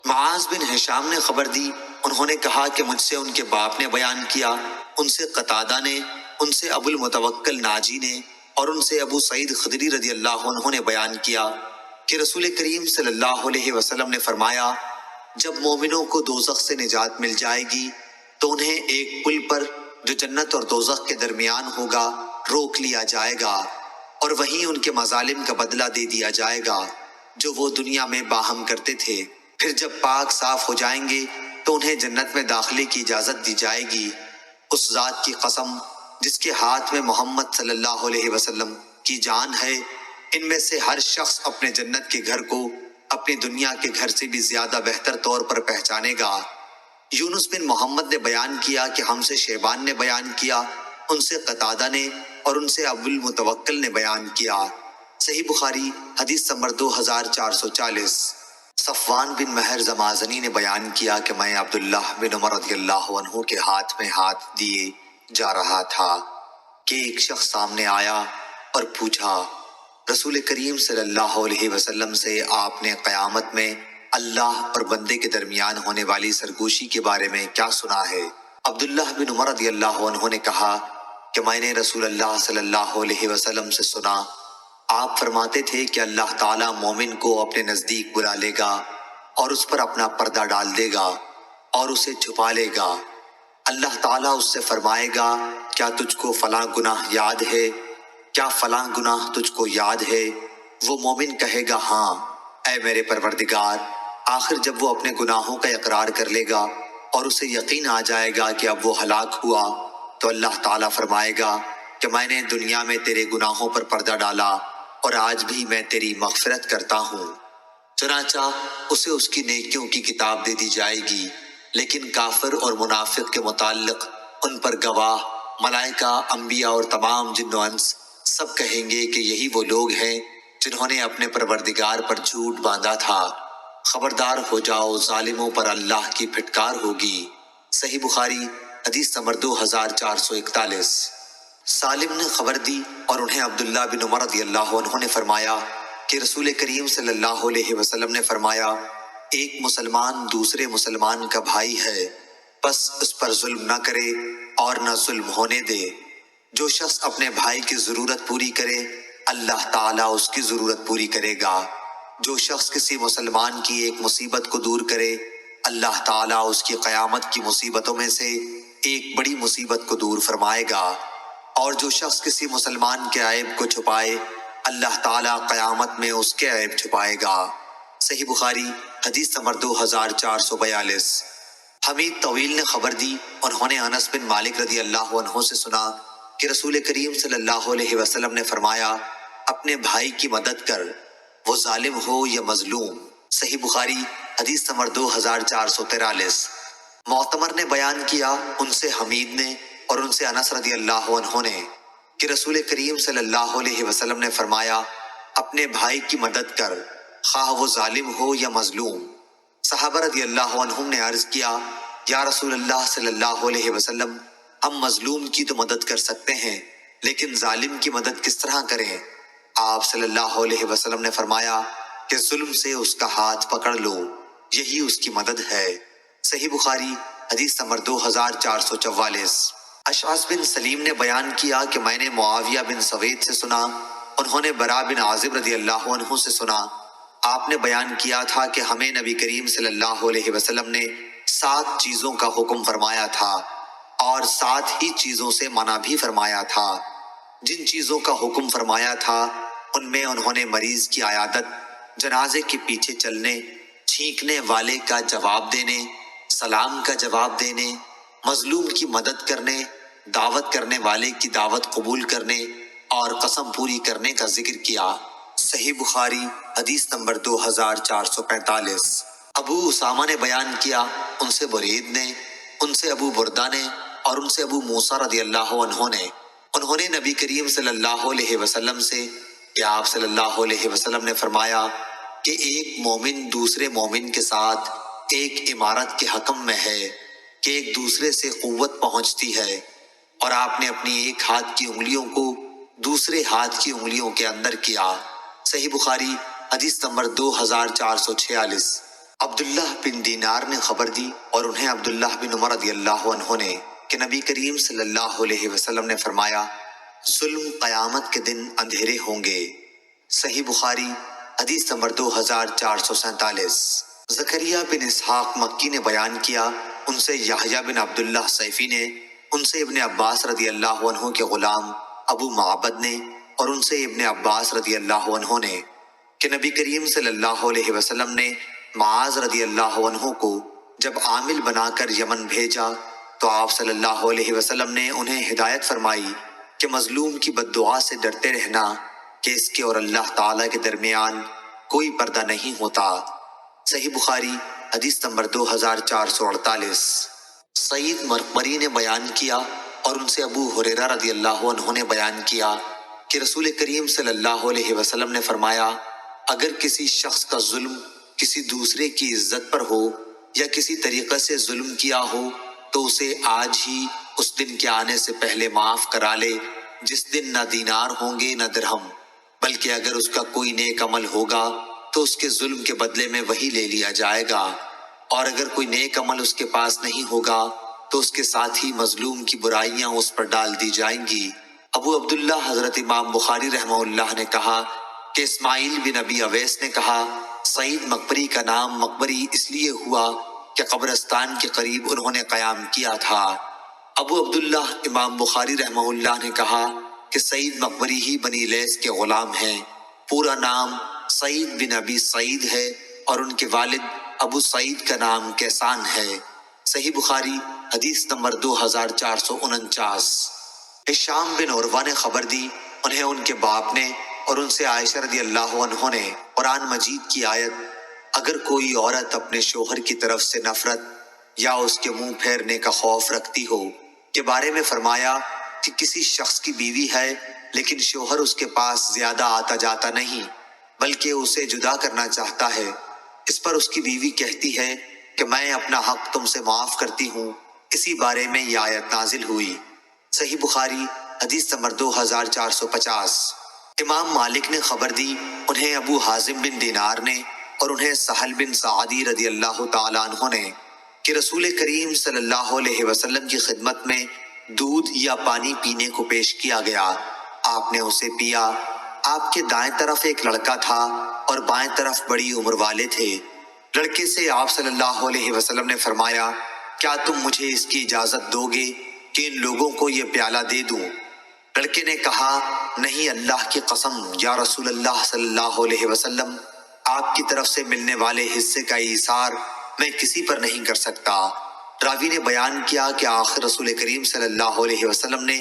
معاذ بن ہشام نے خبر دی، انہوں نے کہا کہ مجھ سے ان کے باپ نے بیان کیا، ان سے قتادہ نے، ان سے ابو المتوکل ناجی نے، اور ان سے ابو سعید خدری رضی اللہ عنہ نے بیان کیا کہ رسول کریم صلی اللہ علیہ وسلم نے فرمایا، جب مومنوں کو دوزخ سے نجات مل جائے گی تو انہیں ایک پل پر جو جنت اور دوزخ کے درمیان ہوگا روک لیا جائے گا، اور وہیں ان کے مظالم کا بدلہ دے دیا جائے گا جو وہ دنیا میں باہم کرتے تھے۔ پھر جب پاک صاف ہو جائیں گے تو انہیں جنت میں داخلے کی اجازت دی جائے گی۔ اس ذات کی قسم جس کے ہاتھ میں محمد صلی اللہ علیہ وسلم کی جان ہے، ان میں سے ہر شخص اپنے جنت کے گھر کو اپنی دنیا کے گھر سے بھی زیادہ بہتر طور پر پہچانے گا۔ یونس بن محمد نے بیان کیا کہ ہم سے شیبان نے بیان کیا، ان سے قتادہ نے، اور ان سے ابو المتوکل نے بیان کیا۔ صحیح بخاری حدیث نمبر 2440۔ صفوان بن مہر زمازنی نے بیان کیا کہ میں عبداللہ بن عمر رضی اللہ عنہ کے ہاتھ میں ہاتھ دیے جا رہا تھا کہ ایک شخص سامنے آیا اور پوچھا، رسول کریم صلی اللہ علیہ وسلم سے آپ نے قیامت میں اللہ اور بندے کے درمیان ہونے والی سرگوشی کے بارے میں کیا سنا ہے؟ عبداللہ بن عمر رضی اللہ عنہ نے کہا کہ میں نے رسول اللہ صلی اللہ علیہ وسلم سے سنا، آپ فرماتے تھے کہ اللہ تعالیٰ مومن کو اپنے نزدیک بلا لے گا اور اس پر اپنا پردہ ڈال دے گا اور اسے چھپا لے گا۔ اللہ تعالیٰ اس سے فرمائے گا، کیا تجھ کو فلاں گناہ یاد ہے؟ کیا فلاں گناہ تجھ کو یاد ہے؟ وہ مومن کہے گا، ہاں اے میرے پروردگار۔ آخر جب وہ اپنے گناہوں کا اقرار کر لے گا اور اسے یقین آ جائے گا کہ اب وہ ہلاک ہوا، تو اللہ تعالیٰ فرمائے گا کہ میں نے دنیا میں تیرے گناہوں پر پردہ ڈالا اور آج بھی میں تیری مغفرت کرتا ہوں۔ چنانچہ اسے اس کی نیکیوں کی کتاب دے دی جائے گی، لیکن کافر اور منافق کے متعلق ان پر گواہ ملائکہ، انبیاء اور تمام جن و انس سب کہیں گے کہ یہی وہ لوگ ہیں جنہوں نے اپنے پروردگار پر جھوٹ باندھا تھا۔ خبردار ہو جاؤ، ظالموں پر اللہ کی پھٹکار ہوگی۔ صحیح بخاری حدیث نمبر 2441۔ سالم نے خبر دی اور انہیں عبداللہ بن عمر رضی اللہ عنہ نے فرمایا کہ رسول کریم صلی اللہ علیہ وسلم نے فرمایا، ایک مسلمان دوسرے مسلمان کا بھائی ہے، بس اس پر ظلم نہ کرے اور نہ ظلم ہونے دے۔ جو شخص اپنے بھائی کی ضرورت پوری کرے، اللہ تعالیٰ اس کی ضرورت پوری کرے گا۔ جو شخص کسی مسلمان کی ایک مصیبت کو دور کرے، اللہ تعالیٰ اس کی قیامت کی مصیبتوں میں سے ایک بڑی مصیبت کو دور فرمائے گا۔ اور جو شخص کسی مسلمان کے عیب کو چھپائے، اللہ تعالیٰ قیامت میں اس کے عیب چھپائے گا۔ صحیح بخاری حدیث نمبر 2442۔ حمید طویل نے خبر دی، انہوں نے انس بن مالک رضی اللہ عنہ سے سنا کہ رسول کریم صلی اللہ علیہ وسلم نے فرمایا، اپنے بھائی کی مدد کر، وہ ظالم ہو یا مظلوم۔ صحیح بخاری حدیث نمبر 2443۔ معتمر نے بیان کیا، ان سے حمید نے اور ان سے انس رضی اللہ عنہ نے کہ رسول کریم صلی اللہ علیہ وسلم نے فرمایا، اپنے بھائی کی مدد کر، خواہ وہ ظالم ہو یا مظلوم۔ صحابہ رضی اللہ عنہم نے عرض کیا، یا رسول اللہ صلی اللہ علیہ وسلم، ہم مظلوم کی تو مدد کر سکتے ہیں، لیکن ظالم کی مدد کس طرح کریں؟ آپ صلی اللہ علیہ وسلم نے فرمایا کہ ظلم سے اس کا ہاتھ پکڑ لو، یہی اس کی مدد ہے۔ صحیح بخاری حدیث نمبر 2444۔ اشعث بن سلیم نے بیان کیا کہ میں نے معاویہ بن سوید سے سنا، انہوں نے برا بن عازب رضی اللہ عنہ سے سنا، آپ نے بیان کیا تھا کہ ہمیں نبی کریم صلی اللہ علیہ وسلم نے 7 چیزوں کا حکم فرمایا تھا اور 7 ہی چیزوں سے منع بھی فرمایا تھا۔ جن چیزوں کا حکم فرمایا تھا ان میں انہوں نے مریض کی عیادت، جنازے کے پیچھے چلنے، چھینکنے والے کا جواب دینے، سلام کا جواب دینے، مظلوم کی مدد کرنے، دعوت کرنے والے کی دعوت قبول کرنے اور قسم پوری کرنے کا ذکر کیا۔ صحیح بخاری حدیث نمبر 2445۔ ابو اسامہ نے بیان کیا، ان سے برید نے، ان سے ابو بردہ نے اور ان سے ابو موسیٰ رضی اللہ عنہ نے، انہوں نے نبی کریم صلی اللہ علیہ وسلم سے کہ آپ صلی اللہ علیہ وسلم نے فرمایا کہ ایک مومن دوسرے مومن کے ساتھ ایک عمارت کے حکم میں ہے کہ ایک دوسرے سے قوت پہنچتی ہے، اور آپ نے اپنی ایک ہاتھ کی انگلیوں کو دوسرے ہاتھ کی انگلیوں کے اندر کیا۔ صحیح بخاری حدیث نمبر 2446۔ عبداللہ بن دینار نے خبر دی اور انہیں عبداللہ بن عمر رضی اللہ عنہ نے کہ نبی کریم صلی اللہ علیہ وسلم نے فرمایا ظلم قیامت کے دن اندھیرے ہوں گے۔ صحیح بخاری حدیث نمبر 2447۔ زکریا بن اسحاق مکی نے بیان کیا، ان سے یحییٰ بن عبداللہ سیفی نے، ان سے ابن عباس رضی اللہ عنہ کے غلام ابو معبد نے، اور ان سے ابن عباس رضی اللہ عنہ نے کہ نبی کریم صلی اللہ علیہ وسلم نے معاذ رضی اللہ عنہ کو جب عامل بنا کر یمن بھیجا تو آپ صلی اللہ علیہ وسلم نے انہیں ہدایت فرمائی کہ مظلوم کی بد دعا سے ڈرتے رہنا کہ اس کے اور اللہ تعالیٰ کے درمیان کوئی پردہ نہیں ہوتا۔ صحیح بخاری حدیث نمبر 2448۔ سعید مرقری نے بیان کیا اور ان سے ابو ہریرہ رضی اللہ عنہ نے بیان کیا کہ رسول کریم صلی اللہ علیہ وسلم نے فرمایا اگر کسی شخص کا ظلم کسی دوسرے کی عزت پر ہو یا کسی طریقے سے ظلم کیا ہو تو اسے آج ہی اس دن کے آنے سے پہلے معاف کرا لے جس دن نہ دینار ہوں گے نہ درہم، بلکہ اگر اس کا کوئی نیک عمل ہوگا تو اس کے ظلم کے بدلے میں وہی لے لیا جائے گا، اور اگر کوئی نیک عمل اس کے پاس نہیں ہوگا تو اس کے ساتھ ہی مظلوم کی برائیاں اس پر ڈال دی جائیں گی۔ ابو عبداللہ حضرت امام بخاری رحمہ اللہ نے کہا کہ اسماعیل بن ابی اویس نے کہا سعید مقبری کا نام مقبری اس لیے ہوا کہ قبرستان کے قریب انہوں نے قیام کیا تھا۔ ابو عبداللہ امام بخاری رحمہ اللہ نے کہا کہ سعید مقبری ہی بنی لیث کے غلام ہیں، پورا نام سعید بن ابی سعید ہے اور ان کے والد ابو سعید کا نام کیسان ہے۔ صحیح بخاری حدیث نمبر 2449۔ ہشام بن عروہ نے خبر دی، انہیں ان کے باپ نے اور ان سے عائشہ رضی اللہ عنہ نے قرآن مجید کی آیت اگر کوئی عورت اپنے شوہر کی طرف سے نفرت یا اس کے منہ پھیرنے کا خوف رکھتی ہو کے بارے میں فرمایا کہ کسی شخص کی بیوی ہے لیکن شوہر اس کے پاس زیادہ آتا جاتا نہیں بلکہ اسے جدا کرنا چاہتا ہے، اس پر اس کی بیوی کہتی ہے کہ میں اپنا حق تم سے معاف کرتی ہوں، اسی بارے میں یہ آیت نازل ہوئی۔ صحیح بخاری حدیث نمبر 2450۔ امام مالک نے خبر دی، انہیں ابو حازم بن دینار نے اور انہیں سہل بن سعدی رضی اللہ تعالیٰ عنہ نے کہ رسول کریم صلی اللہ علیہ وسلم کی خدمت میں دودھ یا پانی پینے کو پیش کیا گیا، آپ نے اسے پیا۔ آپ کے دائیں طرف ایک لڑکا تھا اور بائیں طرف بڑی عمر والے تھے۔ لڑکے سے آپ صلی اللہ علیہ وسلم نے فرمایا کیا تم مجھے اس کی اجازت دو گے کہ ان لوگوں کو یہ پیالہ دے دوں؟ لڑکے نے کہا نہیں اللہ کی قسم یا رسول اللہ صلی اللہ علیہ وسلم، آپ کی طرف سے ملنے والے حصے کا ایثار میں کسی پر نہیں کر سکتا۔ راوی نے بیان کیا کہ آخر رسول کریم صلی اللہ علیہ وسلم نے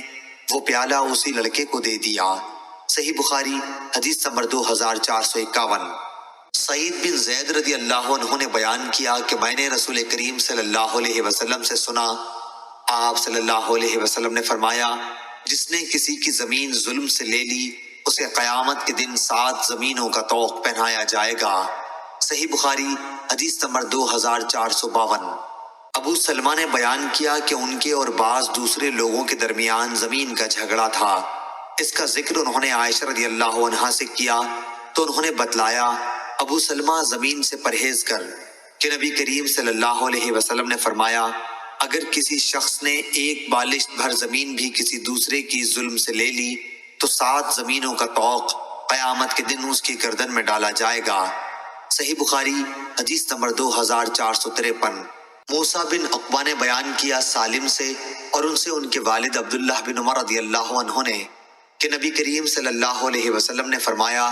وہ پیالہ اسی لڑکے کو دے دیا۔ صحیح بخاری حدیث نمبر 2451۔ سعید بن زید رضی اللہ عنہ نے بیان کیا کہ میں نے رسول کریم صلی اللہ علیہ وسلم سے سنا، آپ صلی اللہ علیہ وسلم نے فرمایا جس نے کسی کی زمین ظلم سے لے لی اسے قیامت کے دن 7 زمینوں کا طوق پہنایا جائے گا۔ صحیح بخاری حدیث نمبر 2452۔ ابو سلمہ نے بیان کیا کہ ان کے اور بعض دوسرے لوگوں کے درمیان زمین کا جھگڑا تھا، اس کا ذکر انہوں نے عائشہ رضی اللہ عنہا سے کیا تو انہوں نے بتلایا ابو سلمہ زمین سے پرہیز کر کہ نبی کریم صلی اللہ علیہ وسلم نے فرمایا اگر کسی شخص نے ایک بالشت بھر زمین بھی کسی دوسرے کی ظلم سے لے لی تو 7 زمینوں کا طوق قیامت کے دن اس کی گردن میں ڈالا جائے گا۔ صحیح بخاری حدیث نمبر 2453۔ موسیٰ بن عقبہ نے بیان کیا سالم سے اور ان سے ان کے والد عبداللہ بن عمر رضی اللہ عنہ نے کہ نبی کریم صلی اللہ علیہ وسلم نے فرمایا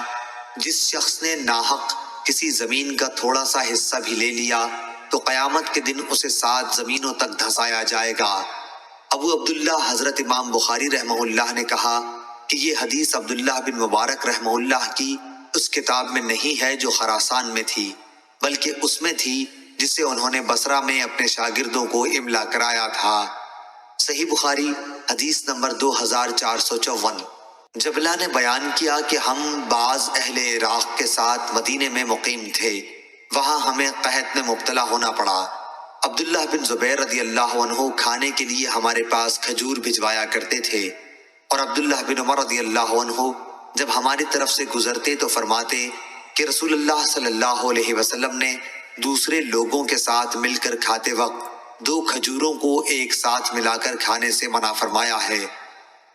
جس شخص نے ناحق کسی زمین کا تھوڑا سا حصہ بھی لے لیا تو قیامت کے دن اسے 7 زمینوں تک دھسایا جائے گا۔ ابو عبداللہ حضرت امام بخاری رحمہ اللہ نے کہا کہ یہ حدیث عبداللہ بن مبارک رحمہ اللہ کی اس کتاب میں نہیں ہے جو خراسان میں تھی، بلکہ اس میں تھی جسے انہوں نے بصرہ میں اپنے شاگردوں کو املا کرایا تھا۔ صحیح بخاری حدیث نمبر 2454۔ جبلہ نے بیان کیا کہ ہم بعض اہل عراق کے ساتھ مدینے میں مقیم تھے، وہاں ہمیں قحط میں مبتلا ہونا پڑا۔ عبداللہ بن زبیر رضی اللہ عنہ کھانے کے لیے ہمارے پاس کھجور بھجوایا کرتے تھے، اور عبداللہ بن عمر رضی اللہ عنہ جب ہماری طرف سے گزرتے تو فرماتے کہ رسول اللہ صلی اللہ علیہ وسلم نے دوسرے لوگوں کے ساتھ مل کر کھاتے وقت 2 کھجوروں کو ایک ساتھ ملا کر کھانے سے منع فرمایا ہے،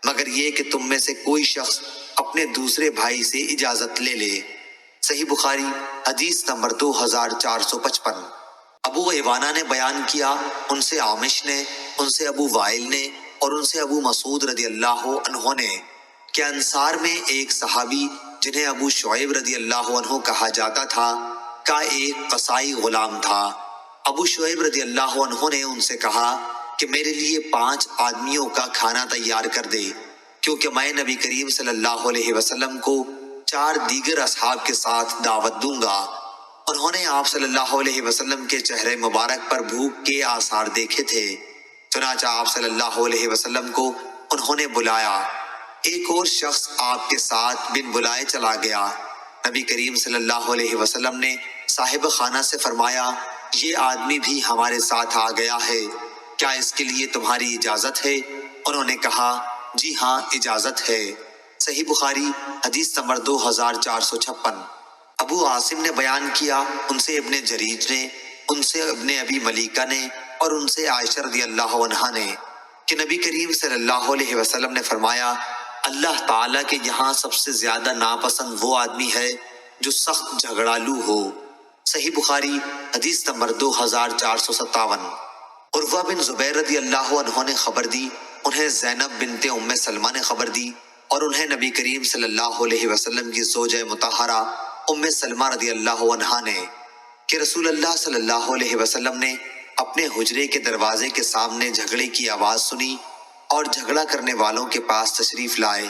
مگر یہ کہ تم میں سے کوئی شخص اپنے دوسرے بھائی سے اجازت لے لے۔ صحیح بخاری حدیث نمبر 2455۔ ابو ایوانہ نے بیان کیا، ان سے عامش نے، ان سے ابو وائل نے اور ان سے ابو مسعود رضی اللہ عنہ نے کہ انصار میں ایک صحابی جنہیں ابو شعیب رضی اللہ عنہ کہا جاتا تھا کا ایک قصائی غلام تھا۔ ابو شعیب رضی اللہ عنہ نے ان سے کہا کہ میرے لیے 5 آدمیوں کا کھانا تیار کر دے، کیونکہ میں نبی کریم صلی اللہ علیہ وسلم کو 4 دیگر اصحاب کے ساتھ دعوت دوں گا۔ انہوں نے آپ صلی اللہ علیہ وسلم کے چہرے مبارک پر بھوک کے آثار دیکھے تھے، چنانچہ آپ صلی اللہ علیہ وسلم کو انہوں نے بلایا۔ ایک اور شخص آپ کے ساتھ بن بلائے چلا گیا۔ نبی کریم صلی اللہ علیہ وسلم نے صاحب خانہ سے فرمایا، یہ آدمی بھی ہمارے ساتھ آ گیا ہے، کیا اس کے لیے تمہاری اجازت ہے؟ انہوں نے کہا، جی ہاں اجازت ہے۔ صحیح بخاری حدیث نمبر 2456۔ ابو عاصم نے بیان کیا، ان سے ابن جریج نے، ان سے ابن ابی ملیکہ نے اور ان سے عائشہ رضی اللہ عنہا نے کہ نبی کریم صلی اللہ علیہ وسلم نے فرمایا، اللہ تعالیٰ کے یہاں سب سے زیادہ ناپسند وہ آدمی ہے جو سخت جھگڑالو ہو۔ صحیح بخاری حدیث نمبر 2457۔ عروہ بن زبیر رضی اللہ عنہ نے خبر دی، انہیں زینب بنت ام سلمہ نے خبر دی اور انہیں نبی کریم صلی اللہ علیہ وسلم کی زوجہ مطہرہ ام سلمہ رضی اللہ عنہا نے کہ رسول اللہ صلی اللہ علیہ وسلم نے اپنے حجرے کے دروازے کے سامنے جھگڑے کی آواز سنی اور جھگڑا کرنے والوں کے پاس تشریف لائے۔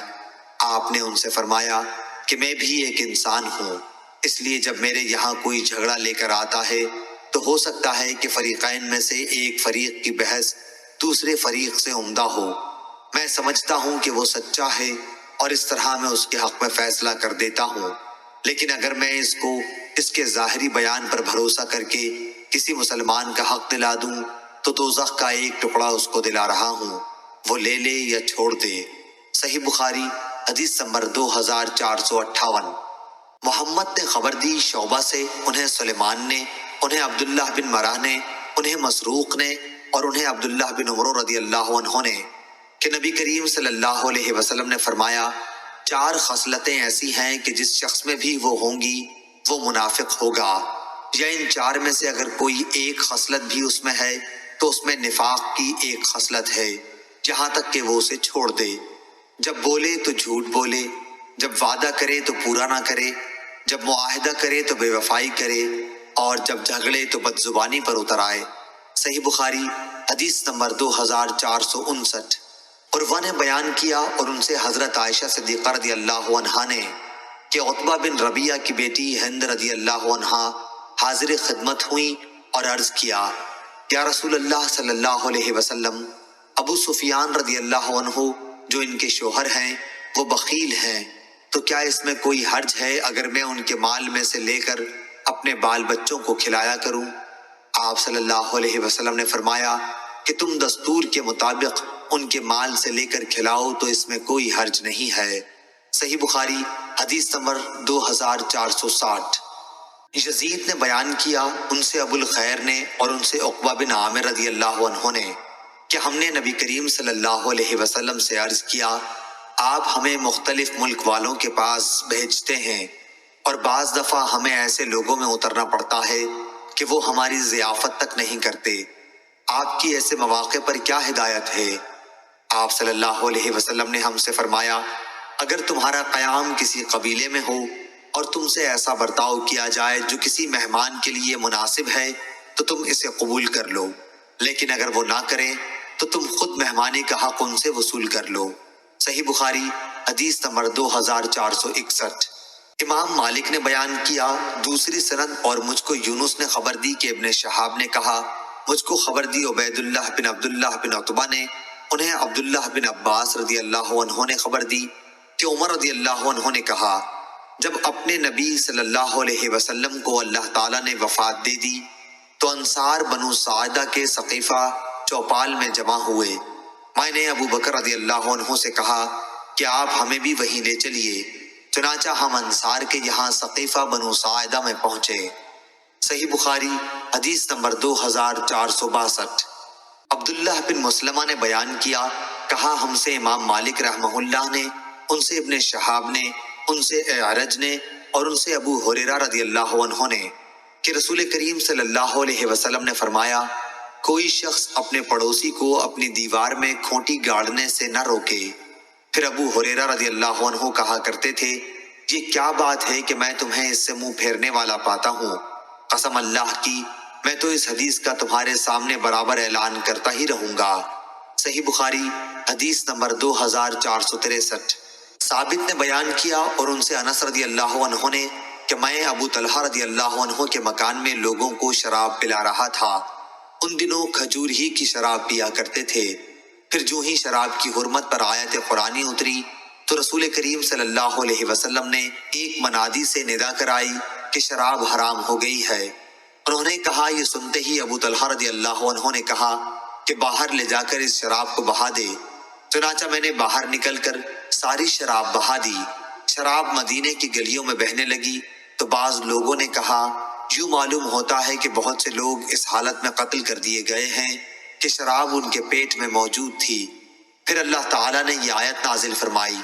آپ نے ان سے فرمایا کہ میں بھی ایک انسان ہوں، اس لیے جب میرے یہاں کوئی جھگڑا لے کر آتا ہے تو ہو سکتا ہے کہ فریقین میں سے ایک فریق کی بحث دوسرے فریق سے عمدہ ہو۔ میں سمجھتا ہوں کہ وہ سچا ہے اور اس طرح میں اس کے حق میں فیصلہ کر دیتا ہوں، لیکن اگر میں اس کو اس کے ظاہری بیان پر بھروسہ کر کے کسی مسلمان کا حق دلا دوں تو دوزخ کا ایک ٹکڑا اس کو دلا رہا ہوں، وہ لے لے یا چھوڑ دے۔ صحیح بخاری حدیث نمبر 2458۔ محمد نے خبر دی شعبہ سے، انہیں سلیمان نے، انہیں عبداللہ بن مرہ نے، انہیں مسروق نے اور انہیں عبداللہ بن عمر رضی اللہ عنہ نے کہ نبی کریم صلی اللہ علیہ وسلم نے فرمایا، 4 خصلتیں ایسی ہیں کہ جس شخص میں بھی وہ ہوں گی وہ منافق ہوگا، یا ان 4 میں سے اگر کوئی ایک خصلت بھی اس میں ہے تو اس میں نفاق کی ایک خصلت ہے، جہاں تک کہ وہ اسے چھوڑ دے۔ جب بولے تو جھوٹ بولے، جب وعدہ کرے تو پورا نہ کرے، جب معاہدہ کرے تو بے وفائی کرے، اور جب جھگڑے تو بد زبانی پر اتر آئے۔ صحیح بخاری حدیث نمبر 2459۔ عروہ نے بیان کیا اور ان سے حضرت عائشہ صدیقہ رضی اللہ عنہا نے کہ عتبہ بن ربیعہ کی بیٹی ہند رضی اللہ عنہا حاضر خدمت ہوئیں اور عرض کیا، یا رسول اللہ صلی اللہ علیہ وسلم، ابو سفیان رضی اللہ عنہ جو ان کے شوہر ہیں وہ بخیل ہیں، تو کیا اس میں کوئی حرج ہے اگر میں ان کے مال میں سے لے کر اپنے بال بچوں کو کھلایا کروں؟ آپ صلی اللہ علیہ وسلم نے فرمایا کہ تم دستور کے مطابق ان کے مال سے لے کر کھلاؤ تو اس میں کوئی حرج نہیں ہے۔ صحیح بخاری حدیث نمبر 2460۔ یزید نے بیان کیا، ان سے ابو الخیر نے اور ان سے عقبہ بن عامر رضی اللہ عنہ نے کہ ہم نے نبی کریم صلی اللہ علیہ وسلم سے عرض کیا، آپ ہمیں مختلف ملک والوں کے پاس بھیجتے ہیں اور بعض دفعہ ہمیں ایسے لوگوں میں اترنا پڑتا ہے کہ وہ ہماری ضیافت تک نہیں کرتے، آپ کی ایسے مواقع پر کیا ہدایت ہے؟ آپ صلی اللہ علیہ وسلم نے ہم سے فرمایا، اگر تمہارا قیام کسی قبیلے میں ہو اور تم سے ایسا برتاؤ کیا جائے جو کسی مہمان کے لیے مناسب ہے تو تم اسے قبول کر لو، لیکن اگر وہ نہ کریں تو تم خود مہمانی کا حق ان سے وصول کر لو۔ صحیح بخاری حدیث نمبر 2461۔ امام مالک نے بیان کیا دوسری سند، اور مجھ کو یونس نے خبر دی کہ ابن شہاب نے کہا، مجھ کو خبر دی عبید اللہ بن عبداللہ بن عتبہ نے، انہیں عبداللہ بن عباس رضی اللہ عنہ نے خبر دی کہ عمر رضی اللہ عنہ نے کہا، جب اپنے نبی صلی اللہ علیہ وسلم کو اللہ تعالیٰ نے وفات دے دی تو انصار بنو ساعدہ کے سقیفہ چوپال میں جمع ہوئے۔ میں نے ابو بکر رضی اللہ عنہ سے کہا کہ آپ ہمیں بھی وہیں لے چلیے، چنانچہ ہم انصار کے یہاں سقیفہ بنو ساعدہ میں پہنچے۔ صحیح بخاری حدیث نمبر 2462۔ عبداللہ بن مسلمہ نے بیان کیا، کہا ہم سے امام مالک رحمہ اللہ نے، ان سے ابن شہاب نے، ان سے اعرج نے، اور ان سے ابو ہریرہ رضی اللہ عنہ نے کہ رسول کریم صلی اللہ علیہ وسلم نے فرمایا، کوئی شخص اپنے پڑوسی کو اپنی دیوار میں کھونٹی گاڑنے سے نہ روکے۔ پھر ابو ہریرہ رضی اللہ عنہ کہا کرتے تھے، یہ کیا بات ہے کہ میں تمہیں اس سے منہ پھیرنے والا پاتا ہوں؟ قسم اللہ کی، میں تو اس حدیث کا تمہارے سامنے برابر اعلان کرتا ہی رہوں گا۔ صحیح بخاری حدیث نمبر 2463۔ ثابت نے بیان کیا اور ان سے انس رضی اللہ عنہ نے کہ میں ابو طلحہ رضی اللہ عنہ کے مکان میں لوگوں کو شراب پلا رہا تھا۔ ان دنوں کھجور ہی کی شراب پیا کرتے تھے۔ پھر جو ہی شراب کی حرمت پر آیت قرآنی اتری تو رسول کریم صلی اللہ علیہ وسلم نے ایک منادی سے ندا کرائی کہ شراب حرام ہو گئی ہے۔ انہوں نے کہا، یہ سنتے ہی ابو طلحہ رضی اللہ عنہ نے کہا کہ باہر لے جا کر اس شراب کو بہا دے۔ چنانچہ میں نے باہر نکل کر ساری شراب بہا دی۔ شراب مدینے کی گلیوں میں بہنے لگی تو بعض لوگوں نے کہا، یوں معلوم ہوتا ہے کہ بہت سے لوگ اس حالت میں قتل کر دیے گئے ہیں کہ شراب ان کے پیٹ میں موجود تھی۔ پھر اللہ تعالیٰ نے یہ آیت نازل فرمائی،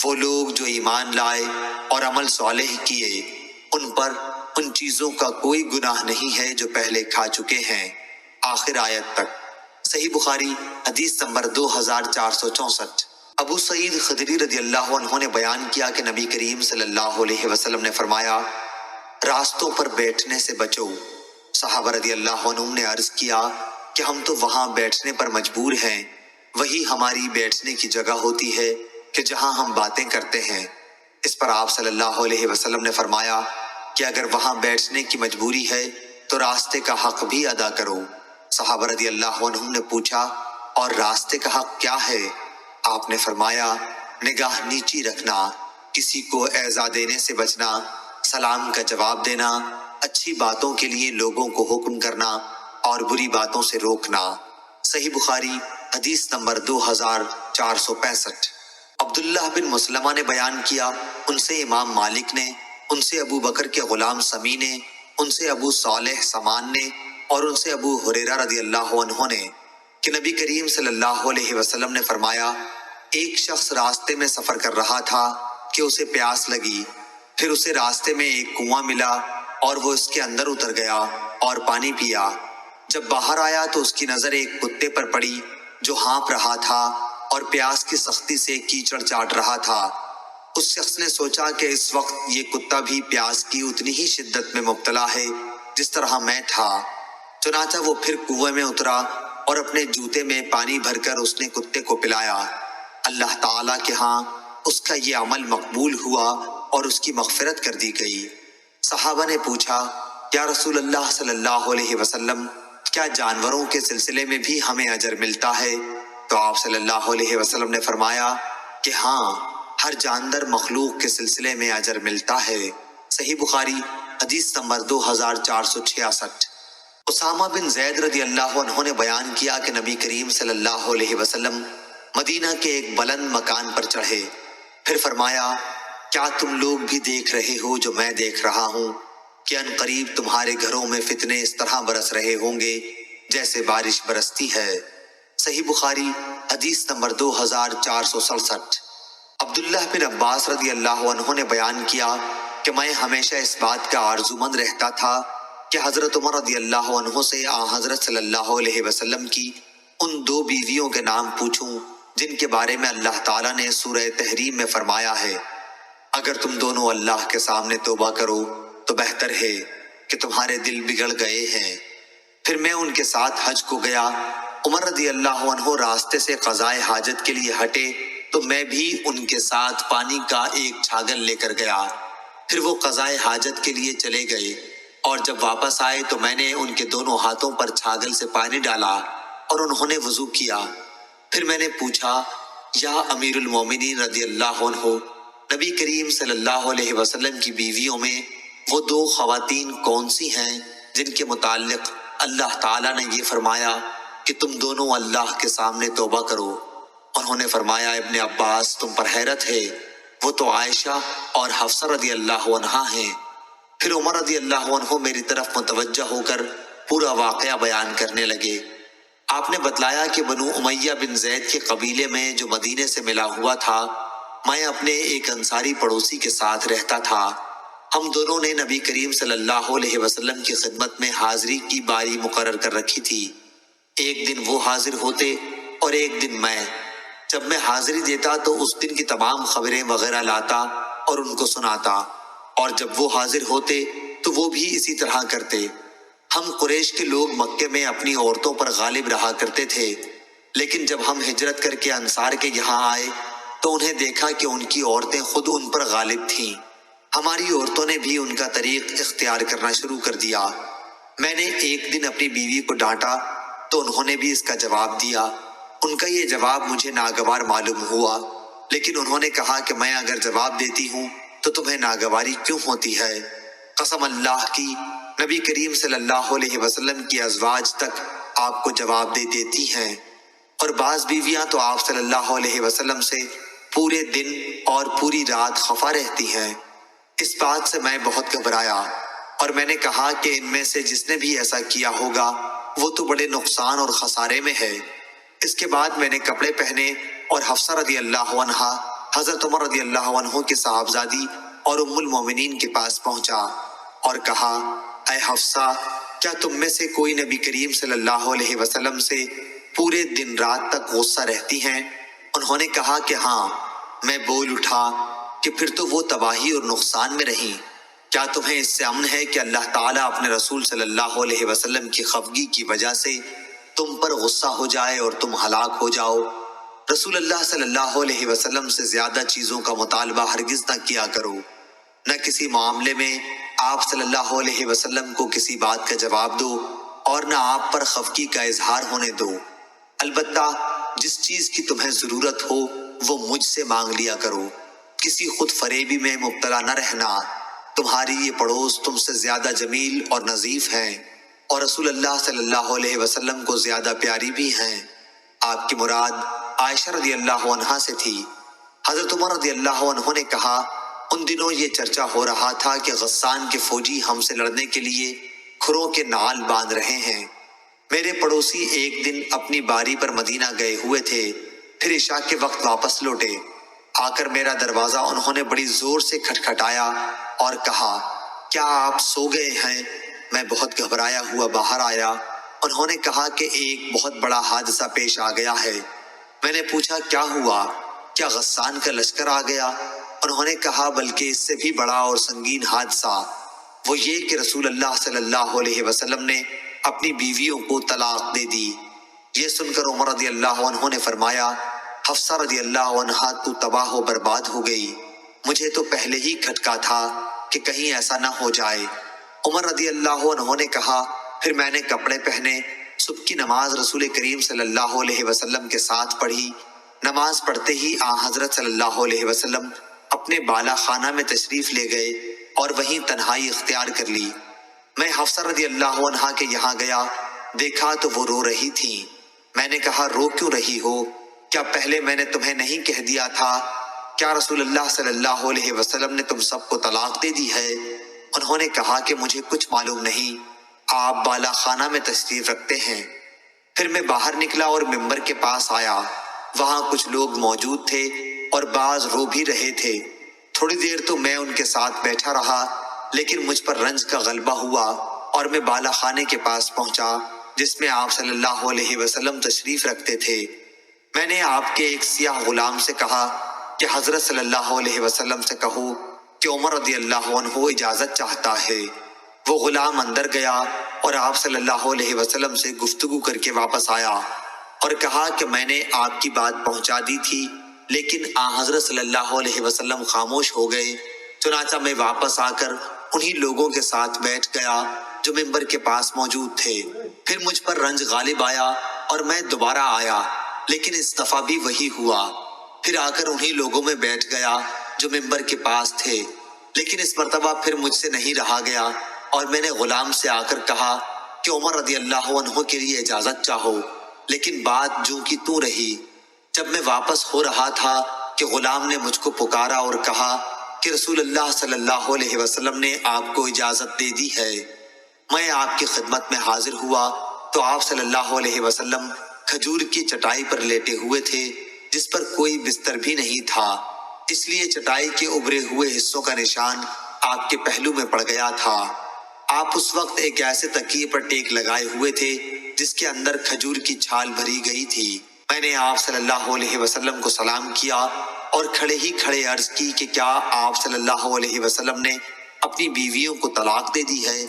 وہ لوگ جو ایمان لائے اور عمل صالح کیے، ان پر ان چیزوں کا کوئی گناہ نہیں ہے جو پہلے کھا چکے ہیں، آخر آیت تک۔ صحیح بخاری حدیث نمبر 2464۔ ابو سعید خدری رضی اللہ عنہ نے بیان کیا کہ نبی کریم صلی اللہ علیہ وسلم نے فرمایا، راستوں پر بیٹھنے سے بچو۔ صحابہ رضی اللہ عنہم نے عرض کیا کہ ہم تو وہاں بیٹھنے پر مجبور ہیں، وہی ہماری بیٹھنے کی جگہ ہوتی ہے کہ جہاں ہم باتیں کرتے ہیں۔ اس پر آپ صلی اللہ علیہ وسلم نے فرمایا کہ اگر وہاں بیٹھنے کی مجبوری ہے تو راستے کا حق بھی ادا کرو۔ صحابہ رضی اللہ عنہم نے پوچھا، اور راستے کا حق کیا ہے؟ آپ نے فرمایا، نگاہ نیچی رکھنا، کسی کو ایذا دینے سے بچنا، سلام کا جواب دینا، اچھی باتوں کے لیے لوگوں کو حکم کرنا اور بری باتوں سے روکنا۔ صحیح بخاری حدیث نمبر 2465۔ عبداللہ بن مسلمہ نے بیان کیا، ان سے امام مالک نے، ان سے ابو بکر کے غلام سمی نے، ان سے ابو صالح سمان نے، اور ان سے ابو ہریرہ رضی اللہ عنہ نے کہ نبی کریم صلی اللہ علیہ وسلم نے فرمایا، ایک شخص راستے میں سفر کر رہا تھا کہ اسے پیاس لگی، پھر اسے راستے میں ایک کنواں ملا اور وہ اس کے اندر اتر گیا اور پانی پیا۔ جب باہر آیا تو اس کی نظر ایک کتے پر پڑی جو ہانپ رہا تھا اور پیاس کی سختی سے کیچڑ چاٹ رہا تھا۔ اس شخص نے سوچا کہ اس وقت یہ کتا بھی پیاس کی اتنی ہی شدت میں مبتلا ہے جس طرح میں تھا۔ چنانچہ وہ پھر کنویں میں اترا اور اپنے جوتے میں پانی بھر کر اس نے کتے کو پلایا۔ اللہ تعالیٰ کے ہاں اس کا یہ عمل مقبول ہوا اور اس کی مغفرت کر دی گئی۔ صحابہ نے پوچھا، یا رسول اللہ صلی اللہ علیہ وسلم، کیا جانوروں کے سلسلے میں بھی ہمیں اجر ملتا ہے؟ تو آپ صلی اللہ علیہ وسلم نے فرمایا کہ ہاں، ہر جاندار مخلوق کے سلسلے میں اجر ملتا ہے۔ صحیح بخاری حدیث نمبر 2466۔ اسامہ بن زید رضی اللہ عنہ نے بیان کیا کہ نبی کریم صلی اللہ علیہ وسلم مدینہ کے ایک بلند مکان پر چڑھے، پھر فرمایا، کیا تم لوگ بھی دیکھ رہے ہو جو میں دیکھ رہا ہوں کہ ان قریب تمہارے گھروں میں فتنے اس طرح برس رہے ہوں گے جیسے بارش برستی ہے؟ صحیح بخاری حدیث نمبر 2467۔ عبداللہ بن عباس رضی اللہ عنہ نے بیان کیا کہ میں ہمیشہ اس بات کا آرزومند رہتا تھا کہ حضرت عمر رضی اللہ عنہ سے حضرت صلی اللہ علیہ وسلم کی ان دو بیویوں کے نام پوچھوں جن کے بارے میں اللہ تعالیٰ نے سورہ تحریم میں فرمایا ہے، اگر تم دونوں اللہ کے سامنے توبہ کرو تو بہتر ہے کہ تمہارے دل بگڑ گئے ہیں۔ پھر میں ان کے ساتھ حج کو گیا۔ عمر رضی اللہ عنہ راستے سے قضائے حاجت کے لیے ہٹے تو میں بھی ان کے ساتھ پانی کا ایک چھاگل لے کر گیا۔ پھر وہ قضائے حاجت کے لیے چلے گئے اور جب واپس آئے تو میں نے ان کے دونوں ہاتھوں پر چھاگل سے پانی ڈالا اور انہوں نے وضو کیا۔ پھر میں نے پوچھا، یا امیر المومنین رضی اللہ عنہ، نبی کریم صلی اللہ علیہ وسلم کی بیویوں میں وہ دو خواتین کون سی ہیں جن کے متعلق اللہ تعالیٰ نے یہ فرمایا کہ تم دونوں اللہ کے سامنے توبہ کرو؟ انہوں نے فرمایا، ابن عباس، تم پر حیرت ہے، وہ تو عائشہ اور حفصہ رضی اللہ عنہا ہیں۔ پھر عمر رضی اللہ عنہ میری طرف متوجہ ہو کر پورا واقعہ بیان کرنے لگے۔ آپ نے بتلایا کہ بنو امیہ بن زید کے قبیلے میں جو مدینے سے ملا ہوا تھا، میں اپنے ایک انصاری پڑوسی کے ساتھ رہتا تھا۔ ہم دونوں نے نبی کریم صلی اللہ علیہ وسلم کی خدمت میں حاضری کی باری مقرر کر رکھی تھی۔ ایک دن وہ حاضر ہوتے اور ایک دن میں۔ جب میں حاضری دیتا تو اس دن کی تمام خبریں وغیرہ لاتا اور ان کو سناتا، اور جب وہ حاضر ہوتے تو وہ بھی اسی طرح کرتے۔ ہم قریش کے لوگ مکے میں اپنی عورتوں پر غالب رہا کرتے تھے، لیکن جب ہم ہجرت کر کے انصار کے یہاں آئے تو انہیں دیکھا کہ ان کی عورتیں خود ان پر غالب تھیں۔ ہماری عورتوں نے بھی ان کا طریق اختیار کرنا شروع کر دیا۔ میں نے ایک دن اپنی بیوی کو ڈانٹا تو انہوں نے بھی اس کا جواب دیا۔ ان کا یہ جواب مجھے ناگوار معلوم ہوا، لیکن انہوں نے کہا کہ میں اگر جواب دیتی ہوں تو تمہیں ناگواری کیوں ہوتی ہے؟ قسم اللہ کی، نبی کریم صلی اللہ علیہ وسلم کی ازواج تک آپ کو جواب دے دیتی ہیں، اور بعض بیویاں تو آپ صلی اللہ علیہ وسلم سے پورے دن اور پوری رات خفا رہتی ہیں۔ اس بات سے میں بہت گھبرایا، اور میں نے کہا کہ ان میں سے جس نے بھی ایسا کیا ہوگا وہ تو بڑے نقصان اور خسارے میں ہے۔ اس کے بعد میں نے کپڑے پہنے اور حفصہ رضی اللہ عنہا، حضرت عمر رضی اللہ عنہ کی صاحبزادی اور ام المومنین کے پاس پہنچا اور کہا، اے حفصہ، کیا تم میں سے کوئی نبی کریم صلی اللہ علیہ وسلم سے پورے دن رات تک غصہ رہتی ہیں؟ انہوں نے کہا کہ ہاں۔ میں بول اٹھا کہ پھر تو وہ تباہی اور نقصان میں رہیں۔ کیا تمہیں اس سے امن ہے کہ اللہ تعالیٰ اپنے رسول صلی اللہ علیہ وسلم کی خفگی کی وجہ سے تم پر غصہ ہو جائے اور تم ہلاک ہو جاؤ؟ رسول اللہ صلی اللہ علیہ وسلم سے زیادہ چیزوں کا مطالبہ ہرگز نہ کیا کرو، نہ کسی معاملے میں آپ صلی اللہ علیہ وسلم کو کسی بات کا جواب دو، اور نہ آپ پر خفگی کا اظہار ہونے دو۔ البتہ جس چیز کی تمہیں ضرورت ہو وہ مجھ سے مانگ لیا کرو، کسی خود فریبی میں مبتلا نہ رہنا۔ تمہاری یہ پڑوس تم سے زیادہ جمیل اور نظیف ہیں، اور رسول اللہ صلی اللہ علیہ وسلم کو زیادہ پیاری بھی ہیں۔ آپ کی مراد عائشہ رضی اللہ عنہا سے تھی۔ حضرت عمر رضی اللہ عنہ نے کہا، ان دنوں یہ چرچا ہو رہا تھا کہ غسان کے فوجی ہم سے لڑنے کے لیے کھروں کے نعال باندھ رہے ہیں۔ میرے پڑوسی ایک دن اپنی باری پر مدینہ گئے ہوئے تھے، پھر عشاء کے وقت واپس لوٹے۔ آ کر میرا دروازہ انہوں نے بڑی زور سے کھٹکھٹایا اور کہا، کیا آپ سو گئے ہیں؟ میں بہت گھبرایا ہوا باہر آیا۔ انہوں نے کہا کہ ایک بہت بڑا حادثہ پیش آ گیا ہے۔ میں نے پوچھا، کیا ہوا؟ کیا غسان کا لشکر آ گیا؟ انہوں نے کہا، بلکہ اس سے بھی بڑا اور سنگین حادثہ، وہ یہ کہ رسول اللہ صلی اللہ علیہ وسلم نے اپنی بیویوں کو طلاق دے دی۔ یہ سن کر عمر رضی اللہ عنہ نے فرمایا، حفصہ رضی اللہ عنہا تو تباہ و برباد ہو گئی، مجھے تو پہلے ہی کھٹکا تھا کہ کہیں ایسا نہ ہو جائے۔ عمر رضی اللہ عنہ نے کہا، پھر میں نے کپڑے پہنے، صبح کی نماز رسول کریم صلی اللہ علیہ وسلم کے ساتھ پڑھی۔ نماز پڑھتے ہی حضرت صلی اللہ علیہ وسلم اپنے بالا خانہ میں تشریف لے گئے اور وہیں تنہائی اختیار کر لی۔ میں حفصہ رضی اللہ عنہا کے یہاں گیا، دیکھا تو وہ رو رہی تھیں۔ میں نے کہا، رو کیوں رہی ہو؟ کیا پہلے میں نے تمہیں نہیں کہہ دیا تھا؟ کیا رسول اللہ صلی اللہ علیہ وسلم نے تم سب کو طلاق دے دی ہے؟ انہوں نے کہا کہ مجھے کچھ معلوم نہیں، آپ بالا خانہ میں تشریف رکھتے ہیں۔ پھر میں باہر نکلا اور ممبر کے پاس آیا، وہاں کچھ لوگ موجود تھے اور بعض رو بھی رہے تھے۔ تھوڑی دیر تو میں ان کے ساتھ بیٹھا رہا، لیکن مجھ پر رنج کا غلبہ ہوا اور میں بالا خانے کے پاس پہنچا جس میں آپ صلی اللہ علیہ وسلم تشریف رکھتے تھے۔ میں نے آپ کے ایک سیاہ غلام سے کہا کہ حضرت صلی اللہ علیہ وسلم سے کہو کہ عمر رضی اللہ عنہ اجازت چاہتا ہے۔ وہ غلام اندر گیا اور آپ صلی اللہ علیہ وسلم سے گفتگو کر کے واپس آیا اور کہا کہ میں نے آپ کی بات پہنچا دی تھی، لیکن حضرت صلی اللہ علیہ وسلم خاموش ہو گئے۔ چنانچہ میں واپس آ کر انہی لوگوں کے ساتھ بیٹھ گیا جو ممبر کے پاس موجود تھے۔ پھر مجھ پر رنج غالب آیا اور میں دوبارہ آیا، لیکن اس دفعہ بھی وہی ہوا۔ پھر آ کر انہی لوگوں میں بیٹھ گیا جو ممبر کے پاس تھے، لیکن اس مرتبہ پھر مجھ سے نہیں رہا گیا اور میں نے غلام سے آ کر کہا کہ عمر رضی اللہ عنہ کے لیے اجازت چاہو، لیکن بات جوں کی توں رہی۔ جب میں واپس ہو رہا تھا کہ غلام نے مجھ کو پکارا اور کہا کہ رسول اللہ صلی اللہ علیہ وسلم نے آپ کو اجازت دے دی ہے۔ میں آپ کی خدمت میں حاضر ہوا تو آپ صلی اللہ علیہ وسلم کھجور کی چٹائی پر لیٹے ہوئے تھے جس پر کوئی بستر بھی نہیں تھا، اس لیے چٹائی کے ابھرے ہوئے حصوں کا نشان آپ کے پہلو میں پڑ گیا تھا۔ آپ اس وقت ایک ایسے تکیے پر ٹیک لگائے ہوئے تھے جس کے اندر کھجور کی چھال بھری گئی تھی۔ میں نے آپ صلی اللہ علیہ وسلم کو سلام کیا اور کھڑے ہی کھڑے عرض کی کہ کیا آپ صلی اللہ علیہ وسلم نے اپنی بیویوں کو طلاق دے دی ہے؟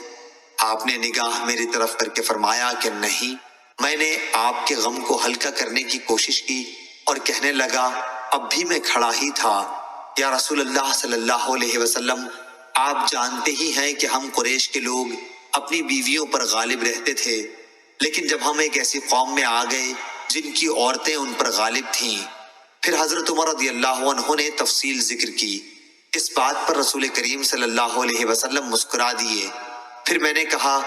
آپ نے نگاہ میری طرف کر کے فرمایا کہ نہیں۔ میں نے آپ کے غم کو ہلکا کرنے کی کوشش کی اور کہنے لگا اب بھی میں کھڑا ہی تھا، یا رسول اللہ صلی اللہ علیہ وسلم، آپ جانتے ہی ہیں کہ ہم قریش کے لوگ اپنی بیویوں پر غالب رہتے تھے، لیکن جب ہم ایک ایسی قوم میں آ گئے جن کی عورتیں ان پر غالب تھیں۔ پھر حضرت عمر رضی اللہ عنہ نے تفصیل ذکر کی۔ اس بات پر رسول کریم صلی اللہ علیہ وسلم مسکرا دیے۔ پھر میں نے کہا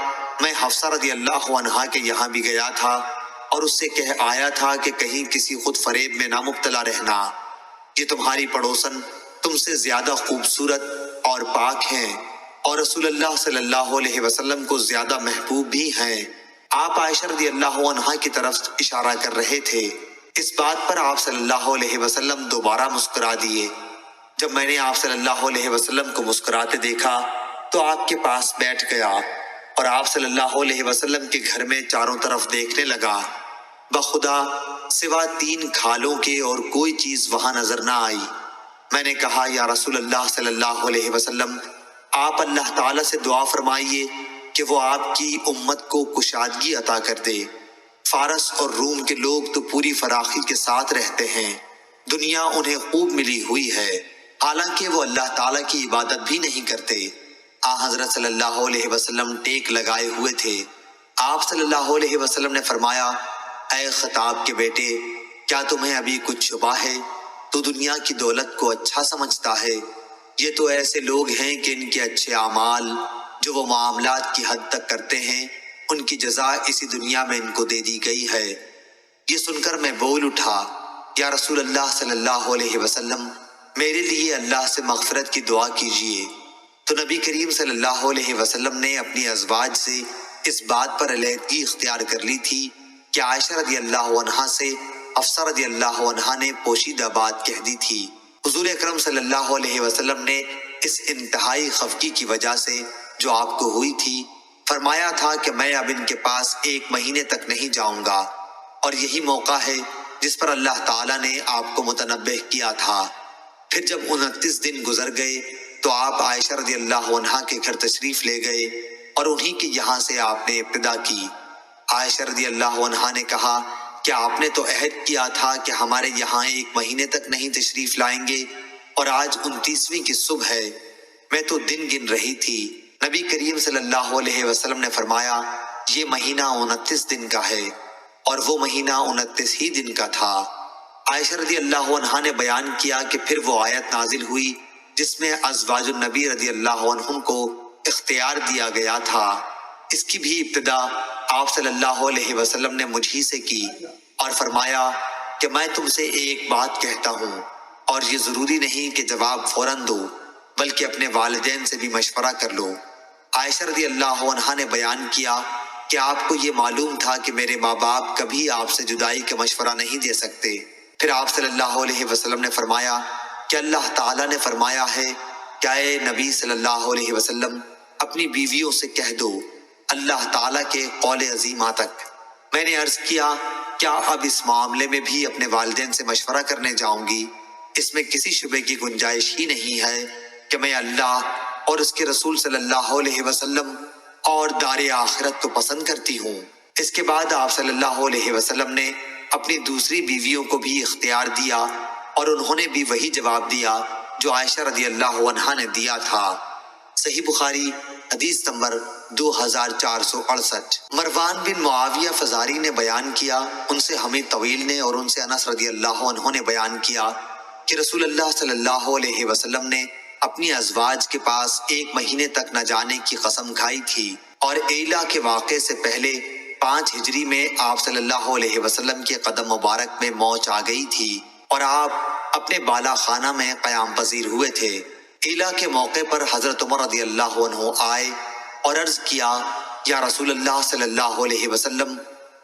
میں حفصہ رضی اللہ عنہا کے یہاں بھی گیا تھا اور اس سے کہہ آیا تھا کہ کہیں کسی خود فریب میں نہ مبتلا رہنا، یہ تمہاری پڑوسن تم سے زیادہ خوبصورت اور پاک ہیں اور رسول اللہ صلی اللہ علیہ وسلم کو زیادہ محبوب بھی ہیں۔ آپ عائشہ رضی اللہ عنہا کی طرف اشارہ کر رہے تھے۔ اس بات پر آپ صلی اللہ علیہ وسلم دوبارہ مسکرا دیے۔ جب میں نے آپ صلی اللہ علیہ وسلم کو مسکراتے دیکھا تو آپ کے پاس بیٹھ گیا اور آپ صلی اللہ علیہ وسلم کے گھر میں چاروں طرف دیکھنے لگا۔ بخدا سوا 3 کھالوں کے اور کوئی چیز وہاں نظر نہ آئی۔ میں نے کہا یا رسول اللہ صلی اللہ علیہ وسلم، آپ اللہ تعالیٰ سے دعا فرمائیے کہ وہ آپ کی امت کو کشادگی عطا کر دے۔ فارس اور روم کے لوگ تو پوری فراخی کے ساتھ رہتے ہیں، دنیا انہیں خوب ملی ہوئی ہے، حالانکہ وہ اللہ تعالیٰ کی عبادت بھی نہیں کرتے۔ حضرت صلی اللہ علیہ وسلم ٹیک لگائے ہوئے تھے۔ آپ صلی اللہ علیہ وسلم نے فرمایا اے خطاب کے بیٹے، کیا تمہیں ابھی کچھ چھپا ہے؟ تو دنیا کی دولت کو اچھا سمجھتا ہے؟ یہ تو ایسے لوگ ہیں کہ ان کے اچھے اعمال جو وہ معاملات کی حد تک کرتے ہیں ان کی جزا اسی دنیا میں ان کو دے دی گئی ہے۔ یہ سن کر میں بول اٹھا یا رسول اللہ صلی اللہ علیہ وسلم، میرے لیے اللہ سے مغفرت کی دعا کیجیے۔ تو نبی کریم صلی اللہ علیہ وسلم نے اپنی ازواج سے اس بات پر علیحدگی اختیار کر لی تھی کہ عائشہ رضی اللہ عنہا سے حفصہ رضی اللہ عنہا نے پوشیدہ بات کہہ دی تھی۔ حضور اکرم صلی اللہ علیہ وسلم نے اس انتہائی خفگی کی وجہ سے جو آپ کو ہوئی تھی فرمایا تھا کہ میں اب ان کے پاس 1 مہینے تک نہیں جاؤں گا، اور یہی موقع ہے جس پر اللہ تعالیٰ نے آپ کو متنبہ کیا تھا۔ پھر جب 29 دن گزر گئے تو آپ عائشہ رضی اللہ عنہا کے گھر تشریف لے گئے اور انہی کے یہاں سے آپ نے ابتدا کی۔ عائشہ رضی اللہ عنہا نے کہا کہ آپ نے تو عہد کیا تھا کہ ہمارے یہاں 1 مہینے تک نہیں تشریف لائیں گے، اور آج 29ویں کی صبح ہے، میں تو دن گن رہی تھی۔ نبی کریم صلی اللہ علیہ وسلم نے فرمایا یہ مہینہ 29 دن کا ہے، اور وہ مہینہ 29 ہی دن کا تھا۔ عائشہ رضی اللہ عنہا نے بیان کیا کہ پھر وہ آیت نازل ہوئی جس میں ازواج النبی رضی اللہ عنہم کو اختیار دیا گیا تھا۔ اس کی بھی ابتدا آپ صلی اللہ علیہ وسلم نے مجھ ہی سے کی اور فرمایا کہ میں تم سے ایک بات کہتا ہوں، اور یہ ضروری نہیں کہ جواب فوراً دو، بلکہ اپنے والدین سے بھی مشورہ کر لو۔ عائشہ رضی اللہ عنہا نے بیان کیا کہ آپ کو یہ معلوم تھا کہ میرے ماں باپ کبھی آپ سے جدائی کا مشورہ نہیں دے سکتے۔ پھر آپ صلی اللہ علیہ وسلم نے فرمایا کہ اللہ تعالیٰ نے فرمایا ہے کہ اے نبی صلی اللہ علیہ وسلم اپنی بیویوں سے کہہ دو اللہ تعالیٰ کے قول عظیمہ تک۔ میں نے عرض کیا کیا اب اس معاملے میں بھی اپنے والدین سے مشورہ کرنے جاؤں گی؟ اس میں کسی شبے کی گنجائش ہی نہیں ہے کہ میں اللہ اور اس کے رسول صلی اللہ علیہ وسلم اور دار آخرت کو پسند کرتی ہوں۔ اس کے بعد آپ صلی اللہ علیہ وسلم نے اپنی دوسری بیویوں کو بھی اختیار دیا اور انہوں نے بھی وہی جواب دیا جو عائشہ رضی اللہ عنہا نے دیا تھا۔ صحیح بخاری حدیث نمبر 2468۔ مروان بن معاویہ فزاری نے بیان کیا، ان سے حمید طویل نے اور ان سے انس رضی اللہ عنہ نے بیان کیا کہ رسول اللہ صلی اللہ علیہ وسلم نے اپنی ازواج کے پاس 1 مہینے تک نہ جانے کی قسم کھائی تھی، اور ایلا کے واقعے سے پہلے 5 ہجری میں آپ صلی اللہ علیہ وسلم کے قدم مبارک میں موج آ گئی تھی اور آپ اپنے بالا خانہ میں قیام پذیر ہوئے تھے۔ عیلا کے موقع پر حضرت عمر رضی اللہ عنہ آئے اور عرض کیا، یا رسول اللہ صلی اللہ علیہ وسلم،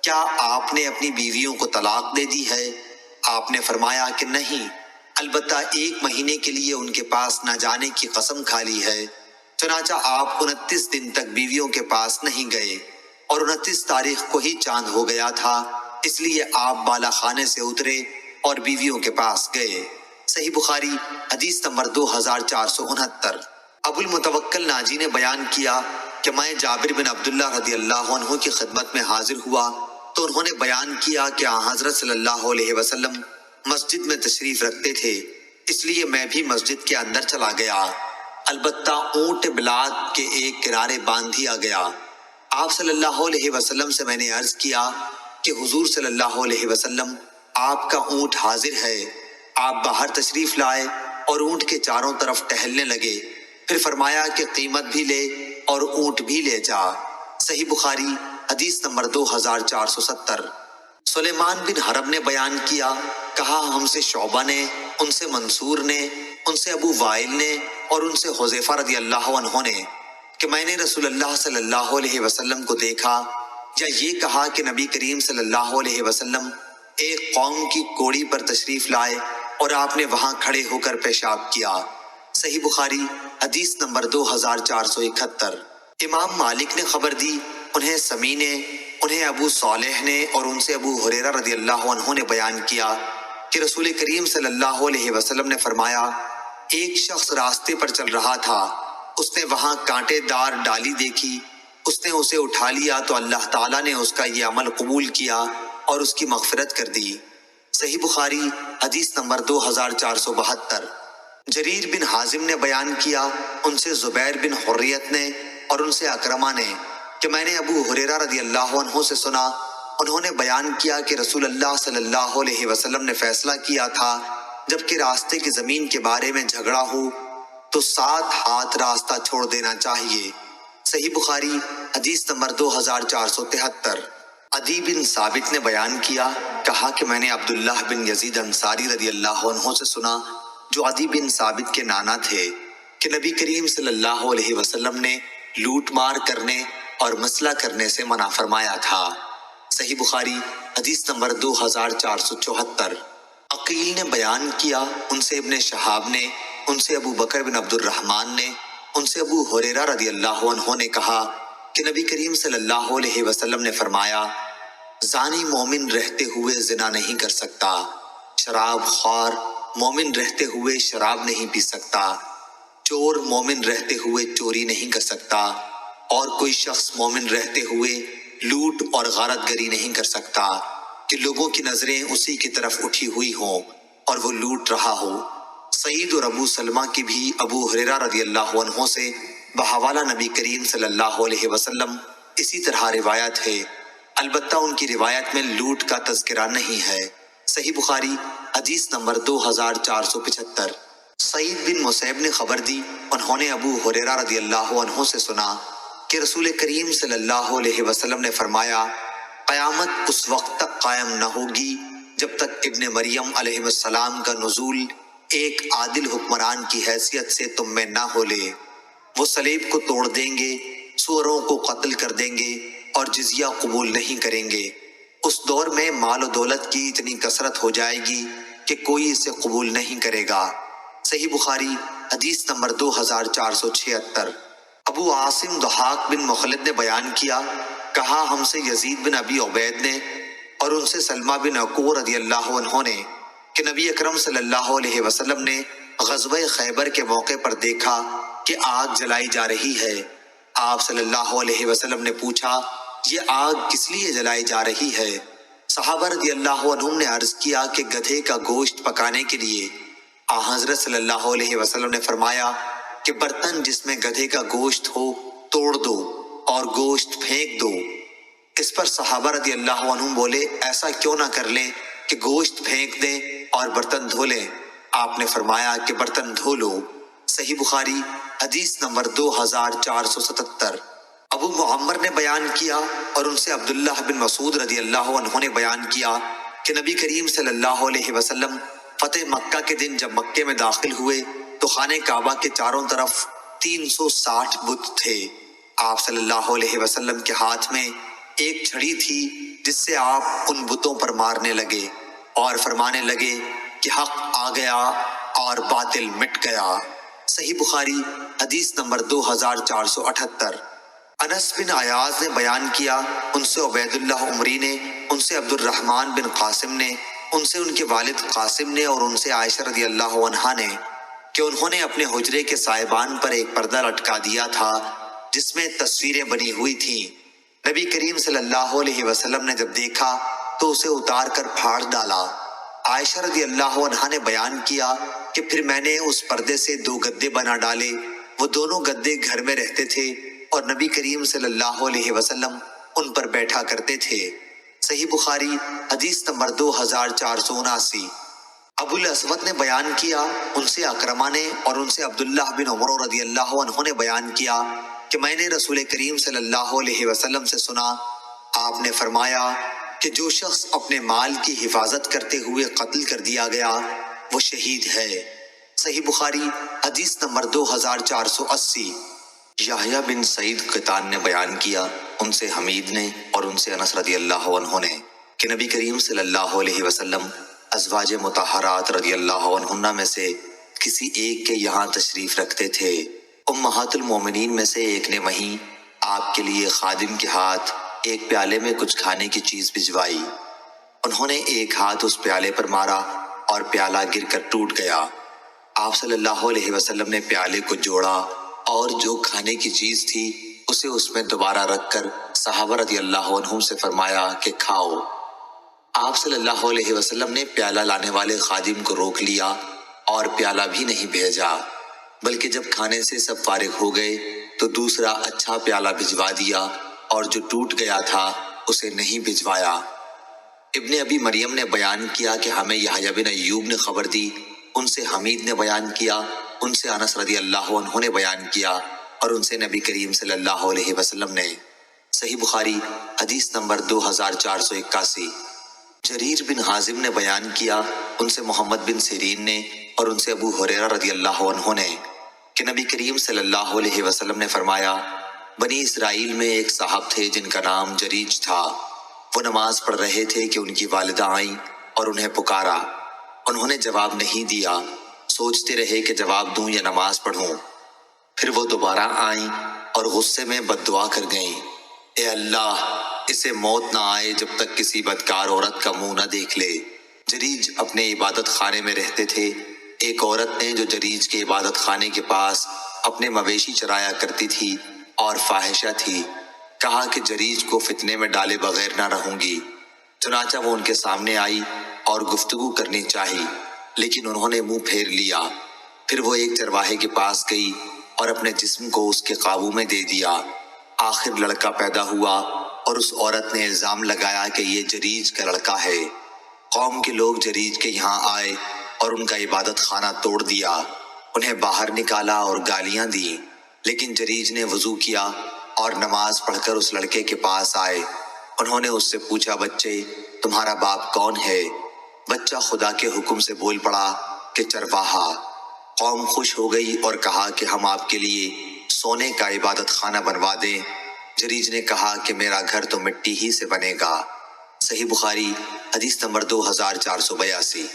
کیا آپ نے اپنی بیویوں کو طلاق دے دی ہے؟ آپ نے فرمایا کہ نہیں، البتہ 1 مہینے کے لیے ان کے پاس نہ جانے کی قسم کھا لی ہے۔ چنانچہ آپ 29 دن تک بیویوں کے پاس نہیں گئے، اور 29 تاریخ کو ہی چاند ہو گیا تھا، اس لیے آپ بالا خانے سے اترے اور بیویوں کے پاس گئے۔ صحیح بخاری حدیث نمبر 2469۔ ابو المتوکل ناجی نے بیان کیا کہ میں جابر بن عبداللہ رضی اللہ عنہ کی خدمت میں حاضر ہوا تو انہوں نے بیان کیا کہ حضرت صلی اللہ علیہ وسلم مسجد میں تشریف رکھتے تھے، اس لیے میں بھی مسجد کے اندر چلا گیا، البتہ اونٹ بلاد کے ایک کنارے باندھ دیا گیا۔ آپ صلی اللہ علیہ وسلم سے میں نے عرض کیا کہ حضور صلی اللہ علیہ وسلم، آپ کا اونٹ حاضر ہے۔ آپ باہر تشریف لائے اور اونٹ کے چاروں طرف ٹہلنے لگے، پھر فرمایا کہ قیمت بھی لے اور اونٹ بھی لے جا۔ صحیح بخاری حدیث نمبر 2470۔ سلیمان بن حرب نے بیان کیا، کہا ہم سے شعبہ نے، ان سے منصور نے، ان سے ابو وائل نے اور ان سے حذیفہ رضی اللہ عنہ نے کہ میں نے رسول اللہ صلی اللہ علیہ وسلم کو دیکھا، یا یہ کہا کہ نبی کریم صلی اللہ علیہ وسلم ایک قوم کی کوڑی پر تشریف لائے اور آپ نے وہاں کھڑے ہو کر پیشاب کیا۔ صحیح بخاری حدیث نمبر 2471۔ امام مالک نے خبر دی، انہیں سمی نے، انہیں ابو صالح نے اور ان سے ابو ہریرہ رضی اللہ عنہ نے بیان کیا کہ رسول کریم صلی اللہ علیہ وسلم نے فرمایا، ایک شخص راستے پر چل رہا تھا، اس نے وہاں کانٹے دار ڈالی دیکھی، اس نے اسے اٹھا لیا تو اللہ تعالیٰ نے اس کا یہ عمل قبول کیا اور اس کی مغفرت کر دی۔ صحیح بخاری حدیث نمبر 2472۔ جریر بن حازم نے بیان کیا، ان سے زبیر بن حریت نے اور ان سے اکرمہ نے کہ میں نے ابو ہریرہ رضی اللہ عنہ سے سنا، انہوں نے بیان کیا کہ رسول اللہ صلی اللہ علیہ وسلم نے فیصلہ کیا تھا جبکہ راستے کی زمین کے بارے میں جھگڑا ہو تو 7 ہاتھ راستہ چھوڑ دینا چاہیے۔ صحیح بخاری حدیث نمبر 2473۔ عدی بن ثابت نے بیان کیا، کہا کہ میں نے عبداللہ بن یزید انصاری رضی اللہ عنہ سے سنا، جو عدی بن ثابت کے نانا تھے، کہ نبی کریم صلی اللہ علیہ وسلم نے لوٹ مار کرنے اور مسئلہ کرنے سے منع فرمایا تھا۔ صحیح بخاری حدیث نمبر 2474۔ عقیل نے بیان کیا، ان سے ابن شہاب نے، ان سے ابو بکر بن عبد الرحمن نے، ان سے ابو ہریرہ رضی اللہ عنہ نے کہا کہ نبی کریم صلی اللہ علیہ وسلم نے فرمایا، زانی مومن رہتے ہوئے زنا نہیں کر سکتا، شراب خوار مومن رہتے ہوئے شراب نہیں پی سکتا، چور مومن رہتے ہوئے چوری نہیں کر سکتا، اور کوئی شخص مومن رہتے ہوئے لوٹ اور غارت گری نہیں کر سکتا کہ لوگوں کی نظریں اسی کی طرف اٹھی ہوئی ہوں اور وہ لوٹ رہا ہو۔ سعید اور ابو سلمہ کی بھی ابو ہریرہ رضی اللہ عنہ سے بحوالہ نبی کریم صلی اللہ علیہ وسلم اسی طرح روایت ہے، البتہ ان کی روایت میں لوٹ کا تذکرہ نہیں ہے۔ صحیح بخاری حدیث نمبر 2475۔ سعید بن مسیب نے خبر دی، انہوں نے ابو ہریرہ رضی اللہ عنہ سے سنا کہ رسول کریم صلی اللہ علیہ وسلم نے فرمایا، قیامت اس وقت تک قائم نہ ہوگی جب تک ابن مریم علیہ السلام کا نزول ایک عادل حکمران کی حیثیت سے تم میں نہ ہو لے۔ وہ صلیب کو توڑ دیں گے، سوروں کو قتل کر دیں گے اور جزیہ قبول نہیں کریں گے۔ اس دور میں مال و دولت کی اتنی کثرت ہو جائے گی کہ کوئی اسے قبول نہیں کرے گا۔ صحیح بخاری حدیث نمبر 2476۔ ابو عاصم ضحاک بن مخلد نے بیان کیا، کہا ہم سے یزید بن ابی عبید نے اور ان سے سلمہ بن عقور رضی اللہ عنہ نے کہ نبی اکرم صلی اللہ علیہ وسلم نے غزوہ خیبر کے موقع پر دیکھا کہ آگ جلائی جا رہی ہے۔ آپ صلی اللہ علیہ وسلم نے پوچھا، یہ آگ کس لیے جلائی جا رہی ہے؟ صحابہ رضی اللہ عنہم نے عرض کیا کہ گدھے کا گوشت پکانے کے لیے۔ حضرت صلی اللہ علیہ وسلم نے فرمایا کہ برتن جس میں گدھے کا گوشت ہو توڑ دو اور گوشت پھینک دو۔ اس پر صحابہ رضی اللہ عنہم بولے، ایسا کیوں نہ کر لیں کہ گوشت پھینک دیں اور برتن دھو لیں؟ آپ نے فرمایا کہ برتن دھو لو۔ صحیح بخاری حدیث نمبر 2477۔ ابو معمر نے بیان کیا اور ان سے عبداللہ بن مسعود رضی اللہ عنہ نے بیان کیا کہ نبی کریم صلی اللہ علیہ وسلم فتح مکہ کے دن جب مکے میں داخل ہوئے تو خانہ کعبہ کے چاروں طرف 360 بت تھے۔ آپ صلی اللہ علیہ وسلم کے ہاتھ میں ایک چھڑی تھی جس سے آپ ان بتوں پر مارنے لگے اور فرمانے لگے کہ حق آ گیا اور باطل مٹ گیا۔ صحیح بخاری حدیث نمبر 2478۔ انس بن عیاض نے بیان کیا، ان سے عبید اللہ عمری نے، ان سے عبد الرحمن بن قاسم نے، ان سے ان کے والد قاسم نے اور ان سے عائشہ رضی اللہ عنہا نے کہ انہوں نے اپنے حجرے کے سائبان پر ایک پردہ لٹکا دیا تھا جس میں تصویریں بنی ہوئی تھیں۔ نبی کریم صلی اللہ علیہ وسلم نے جب دیکھا تو اسے اتار کر پھاڑ ڈالا۔ عائشہ رضی اللہ عنہا نے بیان کیا کہ پھر میں نے اس پردے سے 2 گدے بنا ڈالے، وہ دونوں گدے گھر میں رہتے تھے اور نبی کریم صلی اللہ علیہ وسلم ان پر بیٹھا کرتے تھے۔ صحیح بخاری حدیث نمبر 2479۔ ابو الاسود نے بیان کیا، ان سے اکرمہ نے اور ان سے عبداللہ بن عمر رضی اللہ عنہ نے بیان کیا کہ میں نے رسول کریم صلی اللہ علیہ وسلم سے سنا، آپ نے فرمایا کہ جو شخص اپنے مال کی حفاظت کرتے ہوئے قتل کر دیا گیا وہ شہید ہے۔ صحیح بخاری حدیث نمبر 2480۔ یحییٰ بن سعید قطان نے بیان کیا، ان سے حمید نے اور ان سے انس رضی اللہ عنہ نے کہ نبی کریم صلی اللہ علیہ وسلم ازواج مطہرات رضی اللہ عنہن میں سے کسی ایک کے یہاں تشریف رکھتے تھے۔ امہات المومنین میں سے ایک نے وہیں آپ کے لیے خادم کے ہاتھ ایک پیالے میں کچھ کھانے کی چیز بھجوائی۔ انہوں نے ایک ہاتھ اس پیالے پر مارا اور پیالہ گر کر ٹوٹ گیا۔ آپ صلی اللہ علیہ وسلم نے پیالے کو جوڑا اور جو کھانے کی چیز تھی اسے اس میں دوبارہ رکھ کر صحابہ رضی اللہ عنہم سے فرمایا کہ کھاؤ۔ آپ صلی اللہ علیہ وسلم نے پیالہ لانے والے خادم کو روک لیا اور پیالہ بھی نہیں بھیجا، بلکہ جب کھانے سے سب فارغ ہو گئے تو دوسرا اچھا پیالہ بھجوا دیا اور جو ٹوٹ گیا تھا اسے نہیں بھجوایا۔ ابن ابی مریم نے بیان کیا کہ ہمیں یحییٰ بن ایوب نے خبر دی، ان سے حمید نے بیان کیا، ان سے انس رضی اللہ عنہ نے بیان کیا اور ان سے نبی کریم صلی اللہ علیہ وسلم نے۔ صحیح بخاری حدیث نمبر 2481۔ جریر بن حازم نے بیان کیا، ان سے محمد بن سیرین نے اور ان سے ابو ہریرہ رضی اللہ عنہ نے کہ نبی کریم صلی اللہ علیہ وسلم نے فرمایا، بنی اسرائیل میں ایک صاحب تھے جن کا نام جریج تھا۔ وہ نماز پڑھ رہے تھے کہ ان کی والدہ آئیں اور انہیں پکارا۔ انہوں نے جواب نہیں دیا، سوچتے رہے کہ جواب دوں یا نماز پڑھوں۔ پھر وہ دوبارہ آئیں اور غصے میں بد دعا کر گئیں، اے اللہ اسے موت نہ آئے جب تک کسی بدکار عورت کا منہ نہ دیکھ لے۔ جریج اپنے عبادت خانے میں رہتے تھے۔ ایک عورت نے جو جریج کے عبادت خانے کے پاس اپنے مویشی چرایا کرتی تھی اور فاحشہ تھی، کہا کہ جریج کو فتنے میں ڈالے بغیر نہ رہوں گی۔ چنانچہ وہ ان کے سامنے آئی اور گفتگو کرنی چاہی، لیکن انہوں نے منہ پھیر لیا۔ پھر وہ ایک چرواہے کے پاس گئی اور اپنے جسم کو اس کے قابو میں دے دیا۔ آخر لڑکا پیدا ہوا اور اس عورت نے الزام لگایا کہ یہ جریج کا لڑکا ہے۔ قوم کے لوگ جریج کے یہاں آئے اور ان کا عبادت خانہ توڑ دیا، انہیں باہر نکالا اور گالیاں دیں، لیکن جریج نے وضو کیا اور نماز پڑھ کر اس لڑکے کے پاس آئے۔ انہوں نے اس سے پوچھا، بچے تمہارا باپ کون ہے؟ بچہ خدا کے حکم سے بول پڑا کہ چرواہا۔ قوم خوش ہو گئی اور کہا کہ ہم آپ کے لیے سونے کا عبادت خانہ بنوا دیں۔ جریج نے کہا کہ میرا گھر تو مٹی ہی سے بنے گا۔ صحیح بخاری حدیث نمبر 2482۔